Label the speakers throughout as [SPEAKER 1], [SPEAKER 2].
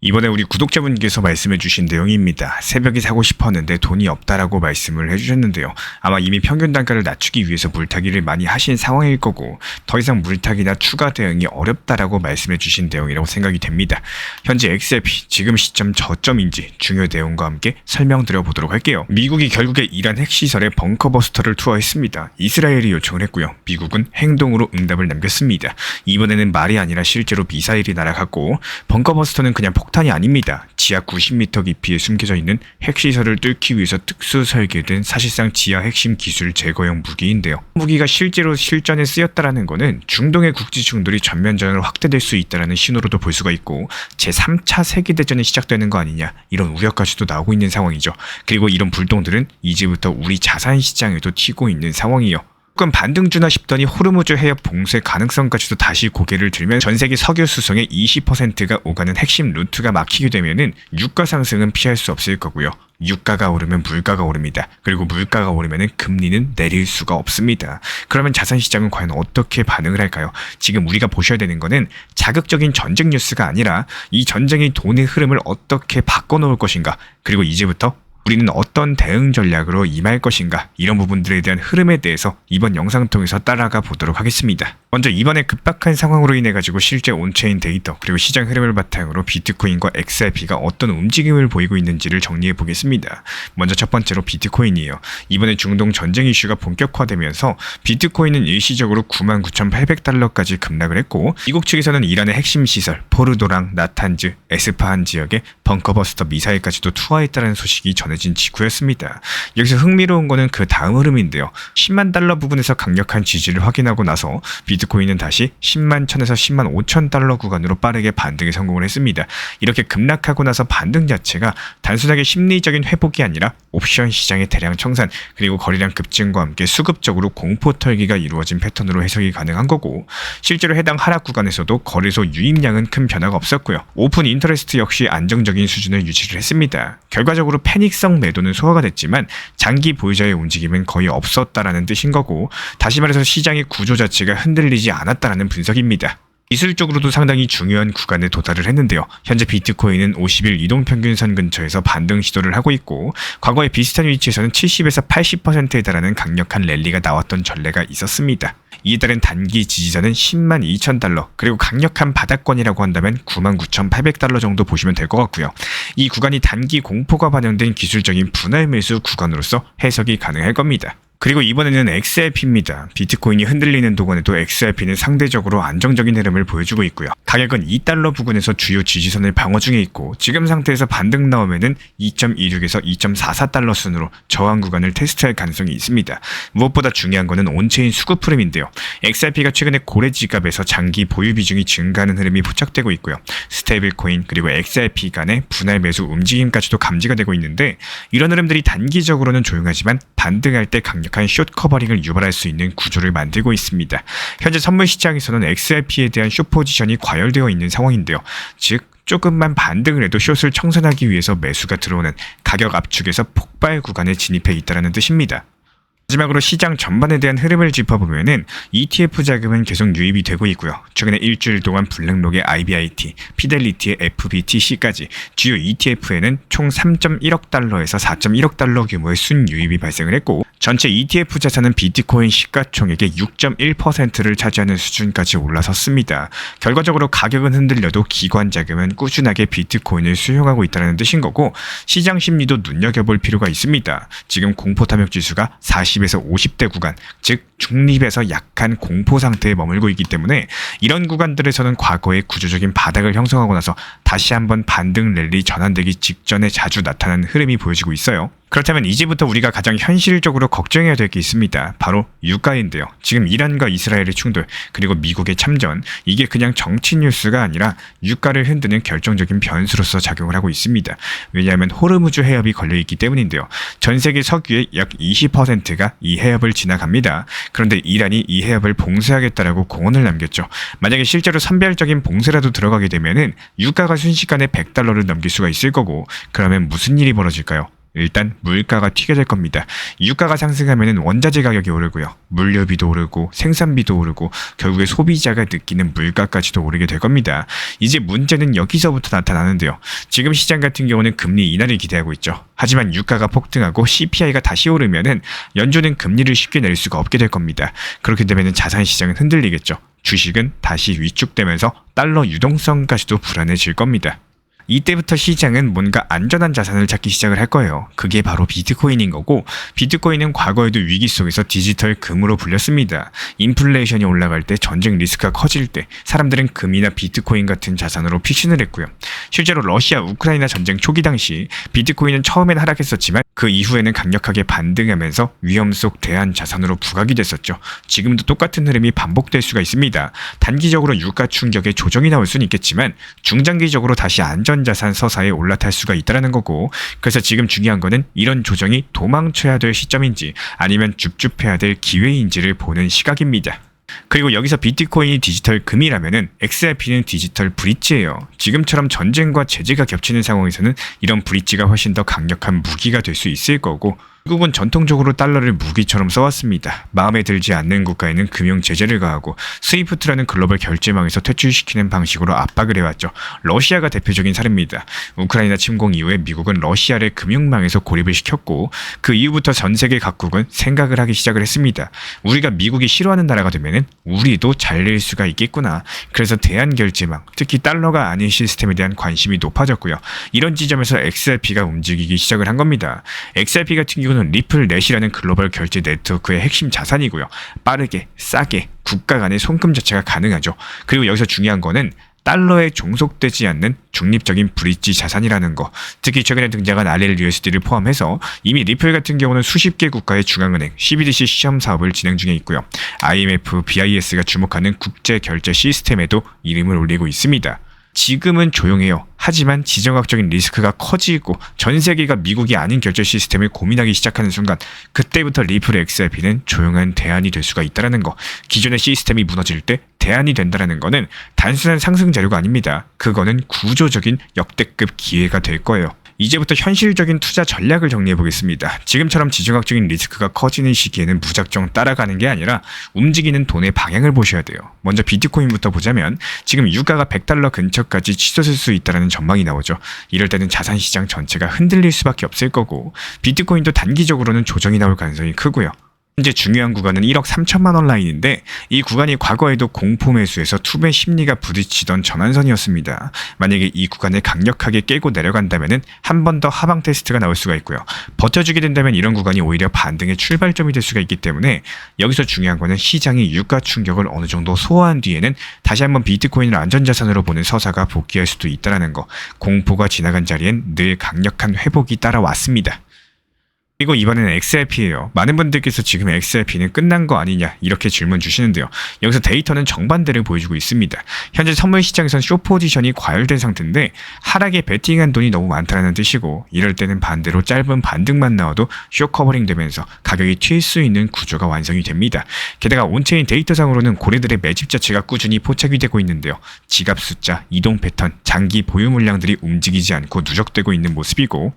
[SPEAKER 1] 이번에 우리 구독자분께서 말씀해주신 내용입니다. 새벽에 사고 싶었는데 돈이 없다라고 말씀을 해주셨는데요. 아마 이미 평균 단가를 낮추기 위해서 물타기를 많이 하신 상황일 거고 더 이상 물타기나 추가 대응이 어렵다라고 말씀해주신 내용이라고 생각이 됩니다. 현재 XRP 지금 시점 저점인지 중요 내용과 함께 설명드려 보도록 할게요. 미국이 결국에 이란 핵시설에 벙커버스터를 투하했습니다. 이스라엘이 요청을 했고요. 미국은 행동으로 응답을 남겼습니다. 이번에는 말이 아니라 실제로 미사일이 날아갔고 벙커버스터는 그냥 폭탄이 아닙니다. 지하 90m 깊이에 숨겨져 있는 핵시설을 뚫기 위해서 특수 설계된 사실상 지하 핵심 기술 제거용 무기인데요. 무기가 실제로 실전에 쓰였다라는 것은 중동의 국지 충돌이 전면전으로 확대될 수 있다는 신호로도 볼 수가 있고 제3차 세계대전이 시작되는 거 아니냐 이런 우려까지도 나오고 있는 상황이죠. 그리고 이런 불똥들은 이제부터 우리 자산시장에도 튀고 있는 상황이에요. 조금 반등주나 싶더니 호르무즈 해협 봉쇄 가능성까지도 다시 고개를 들면 전세계 석유 수송의 20%가 오가는 핵심 루트가 막히게 되면은 유가 상승은 피할 수 없을 거고요. 유가가 오르면 물가가 오릅니다. 그리고 물가가 오르면 금리는 내릴 수가 없습니다. 그러면 자산시장은 과연 어떻게 반응을 할까요? 지금 우리가 보셔야 되는 거는 자극적인 전쟁 뉴스가 아니라 이 전쟁이 돈의 흐름을 어떻게 바꿔놓을 것인가, 그리고 이제부터 우리는 어떤 대응 전략으로 임할 것인가, 이런 부분들에 대한 흐름에 대해서 이번 영상 통해서 따라가 보도록 하겠습니다. 먼저 이번에 급박한 상황으로 인해 가지고 실제 온체인 데이터 그리고 시장 흐름을 바탕으로 비트코인과 XRP가 어떤 움직임을 보이고 있는지를 정리해 보겠습니다. 먼저 첫 번째로 비트코인이에요. 이번에 중동 전쟁 이슈가 본격화되면서 비트코인은 일시적으로 99,800달러까지 급락을 했고 미국 측에서는 이란의 핵심 시설 포르도랑, 나탄즈, 에스파한 지역에 벙커버스터 미사일까지도 투하했다는 소식이 전해진 직후였습니다. 여기서 흥미로운 거는 그 다음 흐름인데요. 10만 달러 부분에서 강력한 지지를 확인하고 나서 비트코인은 다시 10만 1000에서 10만 5천 달러 구간으로 빠르게 반등에 성공을 했습니다. 이렇게 급락하고 나서 반등 자체가 단순하게 심리적인 회복이 아니라 옵션 시장의 대량 청산 그리고 거래량 급증과 함께 수급적으로 공포 털기가 이루어진 패턴으로 해석이 가능한 거고, 실제로 해당 하락 구간에서도 거래소 유입량은 큰 변화가 없었고요. 오픈 인터레스트 역시 안정적인 수준을 유지를 했습니다. 결과적으로 패닉성 매도는 소화가 됐지만 장기 보유자의 움직임은 거의 없었다라는 뜻인 거고, 다시 말해서 시장의 구조 자체가 흔들리지 않았다라는 분석입니다. 기술적으로도 상당히 중요한 구간에 도달을 했는데요. 현재 비트코인은 50일 이동평균선 근처에서 반등 시도를 하고 있고 과거에 비슷한 위치에서는 70에서 80%에 달하는 강력한 랠리가 나왔던 전례가 있었습니다. 이에 따른 단기 지지자는 10만 2천 달러 그리고 강력한 바닥권이라고 한다면 99,800달러 정도 보시면 될 것 같고요. 이 구간이 단기 공포가 반영된 기술적인 분할 매수 구간으로서 해석이 가능할 겁니다. 그리고 이번에는 XRP입니다. 비트코인이 흔들리는 동안에도 XRP는 상대적으로 안정적인 흐름을 보여주고 있고요. 가격은 2달러 부근에서 주요 지지선을 방어 중에 있고 지금 상태에서 반등 나오면은 2.26에서 2.44달러 순으로 저항 구간을 테스트할 가능성이 있습니다. 무엇보다 중요한 것은 온체인 수급 흐름인데요. XRP가 최근에 고래 지갑에서 장기 보유 비중이 증가하는 흐름이 포착되고 있고요. 스테이블 코인 그리고 XRP 간의 분할 매수 움직임까지도 감지가 되고 있는데 이런 흐름들이 단기적으로는 조용하지만 반등할 때 강력한 숏 커버링을 유발할 수 있는 구조를 만들고 있습니다. 현재 선물 시장에서는 XRP에 대한 숏 포지션이 과열되어 있는 상황인데요. 즉 조금만 반등을 해도 숏을 청산하기 위해서 매수가 들어오는 가격 압축에서 폭발 구간에 진입해 있다는 뜻입니다. 마지막으로 시장 전반에 대한 흐름을 짚어보면은 ETF 자금은 계속 유입이 되고 있고요. 최근에 일주일 동안 블랙록의 IBIT, 피델리티의 FBTC까지 주요 ETF에는 총 3.1억 달러에서 4.1억 달러 규모의 순유입이 발생을 했고 전체 ETF 자산은 비트코인 시가총액의 6.1%를 차지하는 수준까지 올라섰습니다. 결과적으로 가격은 흔들려도 기관 자금은 꾸준하게 비트코인을 수용하고 있다는 뜻인 거고 시장 심리도 눈여겨볼 필요가 있습니다. 지금 공포 탐욕 지수가 40에서 50대 구간, 즉 중립에서 약한 공포 상태에 머물고 있기 때문에 이런 구간들에서는 과거의 구조적인 바닥을 형성하고 나서 다시 한번 반등 랠리 전환되기 직전에 자주 나타나는 흐름이 보여지고 있어요. 그렇다면 이제부터 우리가 가장 현실적으로 걱정해야 될 게 있습니다. 바로 유가인데요. 지금 이란과 이스라엘의 충돌 그리고 미국의 참전, 이게 그냥 정치 뉴스가 아니라 유가를 흔드는 결정적인 변수로서 작용을 하고 있습니다. 왜냐하면 호르무즈 해협이 걸려있기 때문인데요. 전 세계 석유의 약 20%가 이 해협을 지나갑니다. 그런데 이란이 이 해협을 봉쇄하겠다라고 공언을 남겼죠. 만약에 실제로 선별적인 봉쇄라도 들어가게 되면은 유가가 순식간에 $100를 넘길 수가 있을 거고 그러면 무슨 일이 벌어질까요? 일단 물가가 튀게 될 겁니다. 유가가 상승하면 원자재 가격이 오르고요. 물류비도 오르고 생산비도 오르고 결국에 소비자가 느끼는 물가까지도 오르게 될 겁니다. 이제 문제는 여기서부터 나타나는데요. 지금 시장 같은 경우는 금리 인하를 기대하고 있죠. 하지만 유가가 폭등하고 CPI가 다시 오르면은 연준은 금리를 쉽게 낼 수가 없게 될 겁니다. 그렇게 되면 자산 시장은 흔들리겠죠. 주식은 다시 위축되면서 달러 유동성까지도 불안해질 겁니다. 이때부터 시장은 뭔가 안전한 자산을 찾기 시작을 할 거예요. 그게 바로 비트코인인 거고, 비트코인은 과거에도 위기 속에서 디지털 금으로 불렸습니다. 인플레이션이 올라갈 때, 전쟁 리스크가 커질 때 사람들은 금이나 비트코인 같은 자산으로 피신을 했고요. 실제로 러시아 우크라이나 전쟁 초기 당시 비트코인은 처음엔 하락했었지만 그 이후에는 강력하게 반등하면서 위험 속 대안 자산으로 부각이 됐었죠. 지금도 똑같은 흐름이 반복될 수가 있습니다. 단기적으로 유가 충격에 조정이 나올 수는 있겠지만 중장기적으로 다시 안전자산 서사에 올라탈 수가 있다는 거고, 그래서 지금 중요한 거는 이런 조정이 도망쳐야 될 시점인지 아니면 줍줍해야 될 기회인지를 보는 시각입니다. 그리고 여기서 비트코인이 디지털 금이라면은 XRP는 디지털 브릿지예요. 지금처럼 전쟁과 제재가 겹치는 상황에서는 이런 브릿지가 훨씬 더 강력한 무기가 될 수 있을 거고, 미국은 전통적으로 달러를 무기처럼 써왔습니다. 마음에 들지 않는 국가에는 금융 제재를 가하고 스위프트라는 글로벌 결제망에서 퇴출시키는 방식으로 압박을 해왔죠. 러시아가 대표적인 사례입니다. 우크라이나 침공 이후에 미국은 러시아를 금융망에서 고립을 시켰고, 그 이후부터 전 세계 각국은 생각을 하기 시작을 했습니다. 우리가 미국이 싫어하는 나라가 되면은 우리도 잘릴 수가 있겠구나. 그래서 대한결제망, 특히 달러가 아닌 시스템에 대한 관심이 높아졌고요. 이런 지점에서 XRP가 움직이기 시작을 한 겁니다. XRP 같은 경우는 리플 넷이라는 글로벌 결제 네트워크의 핵심 자산이고요. 빠르게, 싸게 국가 간의 송금 자체가 가능하죠. 그리고 여기서 중요한 거는 달러에 종속되지 않는 중립적인 브릿지 자산이라는 거. 특히 최근에 등장한 RLUSD를 포함해서 이미 리플 같은 경우는 수십 개 국가의 중앙은행 CBDC 시험 사업을 진행 중에 있고요. IMF, BIS가 주목하는 국제 결제 시스템에도 이름을 올리고 있습니다. 지금은 조용해요. 하지만 지정학적인 리스크가 커지고 전 세계가 미국이 아닌 결제 시스템을 고민하기 시작하는 순간, 그때부터 리플 XRP는 조용한 대안이 될 수가 있다는 거. 기존의 시스템이 무너질 때 대안이 된다는 거는 단순한 상승 자료가 아닙니다. 그거는 구조적인 역대급 기회가 될 거예요. 이제부터 현실적인 투자 전략을 정리해 보겠습니다. 지금처럼 지정학적인 리스크가 커지는 시기에는 무작정 따라가는 게 아니라 움직이는 돈의 방향을 보셔야 돼요. 먼저 비트코인부터 보자면 지금 유가가 $100 근처까지 치솟을 수 있다는 전망이 나오죠. 이럴 때는 자산시장 전체가 흔들릴 수밖에 없을 거고, 비트코인도 단기적으로는 조정이 나올 가능성이 크고요. 현재 중요한 구간은 1억 3천만 원 라인인데, 이 구간이 과거에도 공포 매수에서 투매 심리가 부딪히던 전환선이었습니다. 만약에 이 구간을 강력하게 깨고 내려간다면 한 번 더 하방 테스트가 나올 수가 있고요. 버텨주게 된다면 이런 구간이 오히려 반등의 출발점이 될 수가 있기 때문에, 여기서 중요한 거는 시장이 유가 충격을 어느 정도 소화한 뒤에는 다시 한번 비트코인을 안전자산으로 보는 서사가 복귀할 수도 있다는 거. 공포가 지나간 자리엔 늘 강력한 회복이 따라왔습니다. 그리고 이번에는 XRP예요. 많은 분들께서 지금 XRP는 끝난 거 아니냐 이렇게 질문 주시는데요. 여기서 데이터는 정반대를 보여주고 있습니다. 현재 선물 시장에선 숏 포지션이 과열된 상태인데 하락에 베팅한 돈이 너무 많다는 뜻이고, 이럴 때는 반대로 짧은 반등만 나와도 숏 커버링 되면서 가격이 튈 수 있는 구조가 완성이 됩니다. 게다가 온체인 데이터상으로는 고래들의 매집 자체가 꾸준히 포착이 되고 있는데요. 지갑 숫자, 이동 패턴, 장기 보유 물량들이 움직이지 않고 누적되고 있는 모습이고,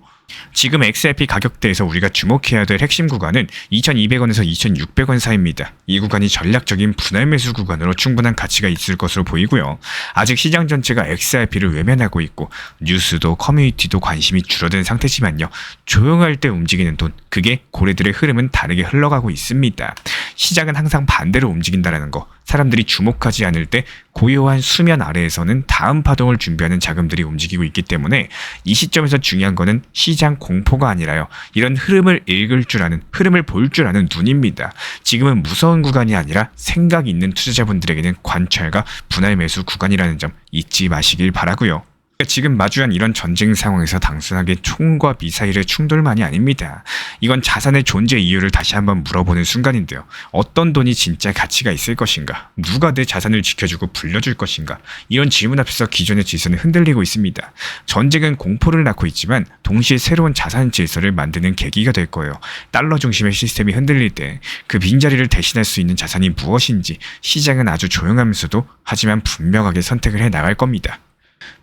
[SPEAKER 1] 지금 XRP 가격대에서 우리가 주목해야 될 핵심 구간은 2200원에서 2600원 사이입니다. 이 구간이 전략적인 분할 매수 구간으로 충분한 가치가 있을 것으로 보이고요. 아직 시장 전체가 XRP를 외면하고 있고 뉴스도 커뮤니티도 관심이 줄어든 상태지만요. 조용할 때 움직이는 돈, 그게 고래들의 흐름은 다르게 흘러가고 있습니다. 시장은 항상 반대로 움직인다는 거. 사람들이 주목하지 않을 때 고요한 수면 아래에서는 다음 파동을 준비하는 자금들이 움직이고 있기 때문에 이 시점에서 중요한 거는 시장 공포가 아니라요. 이런 흐름을 읽을 줄 아는, 흐름을 볼 줄 아는 눈입니다. 지금은 무서운 구간이 아니라 생각 있는 투자자분들에게는 관찰과 분할 매수 구간이라는 점 잊지 마시길 바라고요. 지금 마주한 이런 전쟁 상황에서 단순하게 총과 미사일의 충돌만이 아닙니다. 이건 자산의 존재 이유를 다시 한번 물어보는 순간인데요. 어떤 돈이 진짜 가치가 있을 것인가? 누가 내 자산을 지켜주고 불려줄 것인가? 이런 질문 앞에서 기존의 질서는 흔들리고 있습니다. 전쟁은 공포를 낳고 있지만 동시에 새로운 자산 질서를 만드는 계기가 될 거예요. 달러 중심의 시스템이 흔들릴 때 그 빈자리를 대신할 수 있는 자산이 무엇인지 시장은 아주 조용하면서도 하지만 분명하게 선택을 해 나갈 겁니다.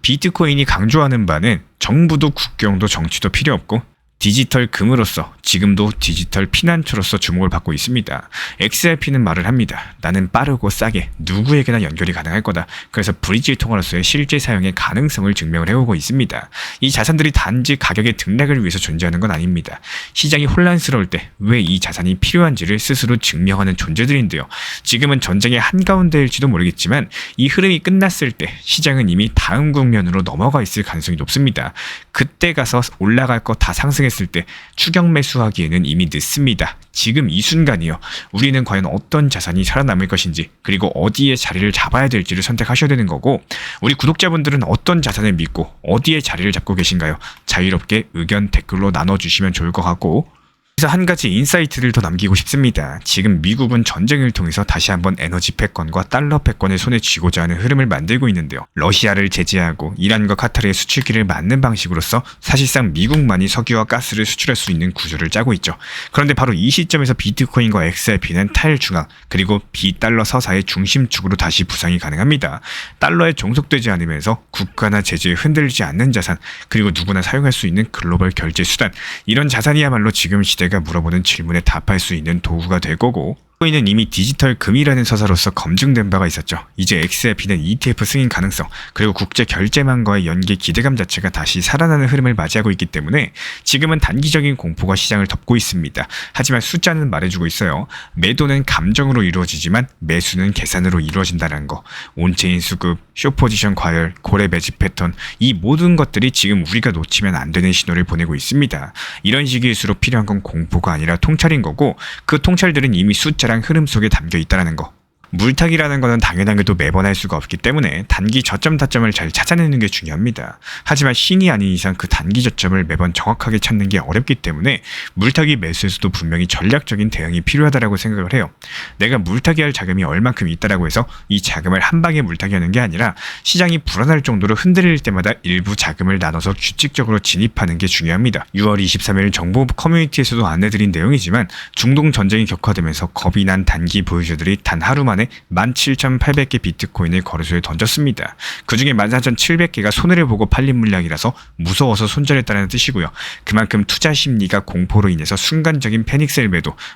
[SPEAKER 1] 비트코인이 강조하는 바는 정부도 국경도 정치도 필요 없고 디지털 금으로서 지금도 디지털 피난처로서 주목을 받고 있습니다. XRP는 말을 합니다. 나는 빠르고 싸게 누구에게나 연결이 가능할 거다. 그래서 브릿지 통화로서의 실제 사용의 가능성을 증명을 해오고 있습니다. 이 자산들이 단지 가격의 등락을 위해서 존재하는 건 아닙니다. 시장이 혼란스러울 때 왜 이 자산이 필요한지를 스스로 증명하는 존재들인데요. 지금은 전쟁의 한가운데일지도 모르겠지만 이 흐름이 끝났을 때 시장은 이미 다음 국면으로 넘어가 있을 가능성이 높습니다. 그때 가서 올라갈 거 다 상승했을 때 추격 매수하기에는 이미 늦습니다. 지금 이 순간이요. 우리는 과연 어떤 자산이 살아남을 것인지 그리고 어디에 자리를 잡아야 될지를 선택하셔야 되는 거고 우리 구독자분들은 어떤 자산을 믿고 어디에 자리를 잡고 계신가요? 자유롭게 의견 댓글로 나눠주시면 좋을 것 같고 그래서 한 가지 인사이트를 더 남기고 싶습니다. 지금 미국은 전쟁을 통해서 다시 한번 에너지 패권과 달러 패권을 손에 쥐고자 하는 흐름을 만들고 있는데요. 러시아를 제재하고 이란과 카타르의 수출기를 막는 방식으로서 사실상 미국만이 석유와 가스를 수출할 수 있는 구조를 짜고 있죠. 그런데 바로 이 시점에서 비트코인과 XRP는 탈중앙 그리고 비달러 서사의 중심축으로 다시 부상이 가능합니다. 달러에 종속되지 않으면서 국가나 제재에 흔들리지 않는 자산 그리고 누구나 사용할 수 있는 글로벌 결제 수단 이런 자산이야말로 지금 시대가 물어보는 질문에 답할 수 있는 도구가 될 거고 비트코인은 이미 디지털 금이라는 서사로서 검증된 바가 있었죠. 이제 XRP는 ETF 승인 가능성 그리고 국제 결제망과의 연계 기대감 자체가 다시 살아나는 흐름을 맞이하고 있기 때문에 지금은 단기적인 공포가 시장을 덮고 있습니다. 하지만 숫자는 말해주고 있어요. 매도는 감정으로 이루어지지만 매수는 계산으로 이루어진다는 거. 온체인 수급, 숏포지션 과열, 고래 매집 패턴 이 모든 것들이 지금 우리가 놓치면 안 되는 신호를 보내고 있습니다. 이런 시기일수록 필요한 건 공포가 아니라 통찰인 거고 그 통찰들은 이미 숫자랑 흐름 속에 담겨 있다는 거. 물타기라는 것은 당연하게도 매번 할 수가 없기 때문에 단기 저점 타점을 잘 찾아내는 게 중요합니다. 하지만 신이 아닌 이상 그 단기 저점을 매번 정확하게 찾는 게 어렵기 때문에 물타기 매수에서도 분명히 전략적인 대응이 필요하다고 생각을 해요. 내가 물타기할 자금이 얼만큼 있다라고 해서 이 자금을 한 방에 물타기하는 게 아니라 시장이 불안할 정도로 흔들릴 때마다 일부 자금을 나눠서 규칙적으로 진입하는 게 중요합니다. 6월 23일 정보 커뮤니티에서도 안내드린 내용이지만 중동 전쟁이 격화되면서 겁이 난 단기 보유자들이 단 하루 만에 17,800개 비트코인을 거래소에 던졌습니다. 그 중에 14,700개가 손해를 보고 팔린 물량이라서 무서워서 손절했다는 뜻이고요. 그만큼 투자 심리가 공포로 인해서 순간적인 패닉셀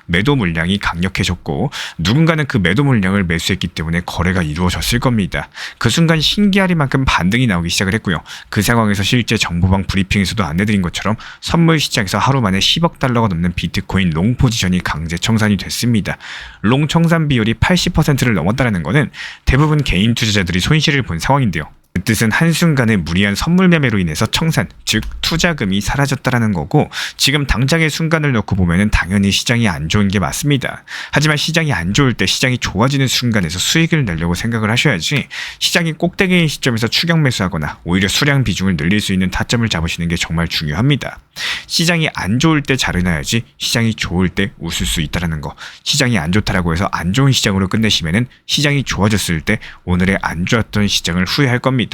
[SPEAKER 1] 매도 물량이 강력해졌고 누군가는 그 매도 물량을 매수했기 때문에 거래가 이루어졌을 겁니다. 그 순간 신기하리만큼 반등이 나오기 시작을 했고요. 그 상황에서 실제 정보방 브리핑에서도 안내드린 것처럼 선물 시장에서 하루 만에 10억 달러가 넘는 비트코인 롱 포지션이 강제 청산이 됐습니다. 롱 청산 비율이 80%를 넘었다는 것은 대부분 개인 투자자들이 손실을 본 상황인데요. 그 뜻은 한순간에 무리한 선물 매매로 인해서 청산, 즉 투자금이 사라졌다는 거고 지금 당장의 순간을 놓고 보면 당연히 시장이 안 좋은 게 맞습니다. 하지만 시장이 안 좋을 때 시장이 좋아지는 순간에서 수익을 내려고 생각을 하셔야지 시장이 꼭대기인 시점에서 추격 매수하거나 오히려 수량 비중을 늘릴 수 있는 타점을 잡으시는 게 정말 중요합니다. 시장이 안 좋을 때 잘해놔야지 시장이 좋을 때 웃을 수 있다는 거. 시장이 안 좋다라고 해서 안 좋은 시장으로 끝내시면은 시장이 좋아졌을 때 오늘의 안 좋았던 시장을 후회할 겁니다.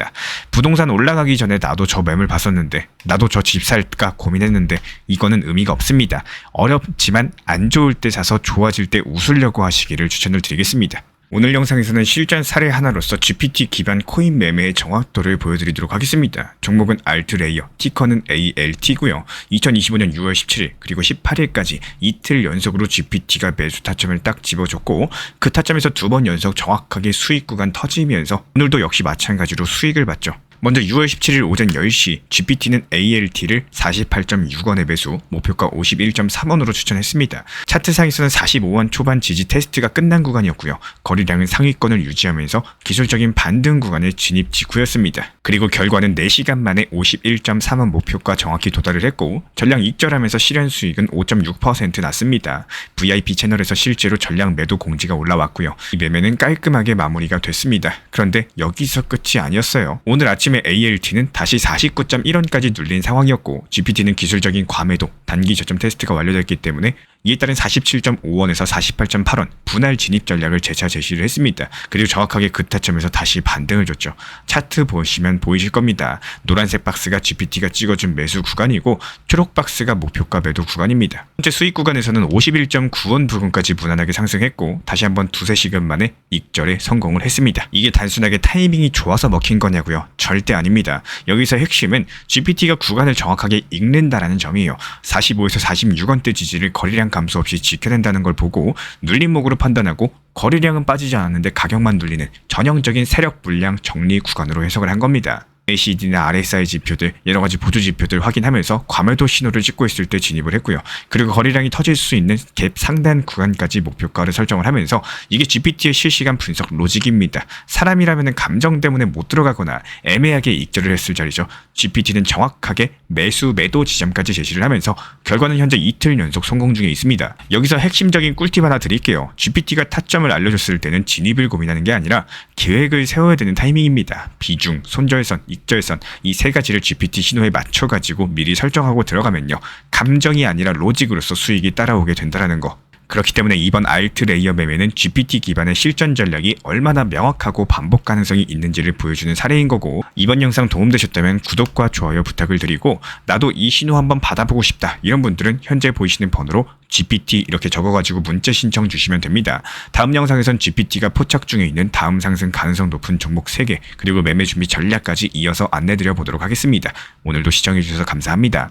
[SPEAKER 1] 부동산 올라가기 전에 나도 저 매물 봤었는데 나도 저 집 살까 고민했는데 이거는 의미가 없습니다. 어렵지만 안 좋을 때 사서 좋아질 때 웃으려고 하시기를 추천을 드리겠습니다. 오늘 영상에서는 실전 사례 하나로서 GPT 기반 코인 매매의 정확도를 보여드리도록 하겠습니다. 종목은 알트레이어, 티커는 ALT고요. 2025년 6월 17일 그리고 18일까지 이틀 연속으로 GPT가 매수 타점을 딱 집어줬고 그 타점에서 두 번 연속 정확하게 수익 구간 터지면서 오늘도 역시 마찬가지로 수익을 봤죠. 먼저 6월 17일 오전 10시 GPT는 ALT를 48.6원에 매수, 목표가 51.3원으로 추천했습니다. 차트상에서는 45원 초반 지지 테스트가 끝난 구간이었고요. 거래량은 상위권을 유지하면서 기술적인 반등 구간의 진입 직후였습니다. 그리고 결과는 4시간 만에 51.3원 목표가 정확히 도달을 했고 전량 익절하면서 실현 수익은 5.6% 났습니다. VIP 채널에서 실제로 전량 매도 공지가 올라왔고요. 이 매매는 깔끔하게 마무리가 됐습니다. 그런데 여기서 끝이 아니었어요. 오늘 아침에 ALT는 다시 49.1원까지 눌린 상황이었고 GPT는 기술적인 과매도, 단기 저점 테스트가 완료됐기 때문에 이에 따른 47.5원에서 48.8원 분할 진입 전략을 재차 제시를 했습니다. 그리고 정확하게 그 타점에서 다시 반등을 줬죠. 차트 보시면 보이실 겁니다. 노란색 박스가 GPT가 찍어준 매수 구간이고 초록 박스가 목표가 매도 구간입니다. 현재 수익 구간에서는 51.9원 부근까지 무난하게 상승했고 다시 한번 두세 시간 만에 익절에 성공을 했습니다. 이게 단순하게 타이밍이 좋아서 먹힌 거냐고요? 절대 아닙니다. 여기서 핵심은 GPT가 구간을 정확하게 읽는다라는 점이에요. 45에서 46원대 지지를 거래량 감소 없이 지켜낸다는 걸 보고 눌림목으로 판단하고 거래량은 빠지지 않았는데 가격만 눌리는 전형적인 세력 물량 정리 구간으로 해석을 한 겁니다. ACD나 RSI 지표들, 여러가지 보조 지표들 확인하면서 과매도 신호를 찍고 있을 때 진입을 했고요. 그리고 거래량이 터질 수 있는 갭 상단 구간까지 목표가를 설정을 하면서 이게 GPT의 실시간 분석 로직입니다. 사람이라면 감정 때문에 못 들어가거나 애매하게 익절을 했을 자리죠. GPT는 정확하게 매수 매도 지점까지 제시를 하면서 결과는 현재 이틀 연속 성공 중에 있습니다. 여기서 핵심적인 꿀팁 하나 드릴게요. GPT가 타점을 알려줬을 때는 진입을 고민하는 게 아니라 계획을 세워야 되는 타이밍입니다. 비중, 손절선, 익절선 이 세 가지를 GPT 신호에 맞춰가지고 미리 설정하고 들어가면요. 감정이 아니라 로직으로서 수익이 따라오게 된다는 거. 그렇기 때문에 이번 알트 레이어 매매는 GPT 기반의 실전 전략이 얼마나 명확하고 반복 가능성이 있는지를 보여주는 사례인 거고 이번 영상 도움되셨다면 구독과 좋아요 부탁을 드리고 나도 이 신호 한번 받아보고 싶다 이런 분들은 현재 보이시는 번호로 GPT 이렇게 적어가지고 문자 신청 주시면 됩니다. 다음 영상에선 GPT가 포착 중에 있는 다음 상승 가능성 높은 종목 3개 그리고 매매 준비 전략까지 이어서 안내드려 보도록 하겠습니다. 오늘도 시청해주셔서 감사합니다.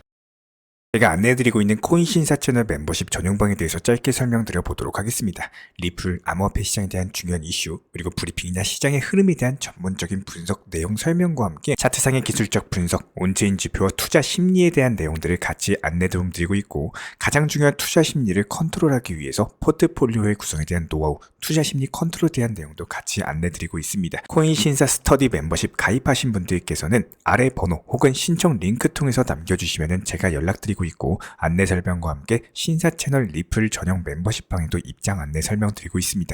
[SPEAKER 1] 제가 안내해드리고 있는 코인 신사 채널 멤버십 전용방에 대해서 짧게 설명드려 보도록 하겠습니다. 리플, 암호화폐 시장에 대한 중요한 이슈, 그리고 브리핑이나 시장의 흐름에 대한 전문적인 분석 내용 설명과 함께 차트상의 기술적 분석, 온체인 지표와 투자 심리에 대한 내용들을 같이 안내 도움드리고 있고 가장 중요한 투자 심리를 컨트롤하기 위해서 포트폴리오의 구성에 대한 노하우, 투자 심리 컨트롤에 대한 내용도 같이 안내드리고 있습니다. 코인 신사 스터디 멤버십 가입하신 분들께서는 아래 번호 혹은 신청 링크 통해서 남겨주시면 제가 연락드리고 있고 안내 설명과 함께 신사 채널 리플 전용 멤버십 방에도 입장 안내 설명드리고 있습니다.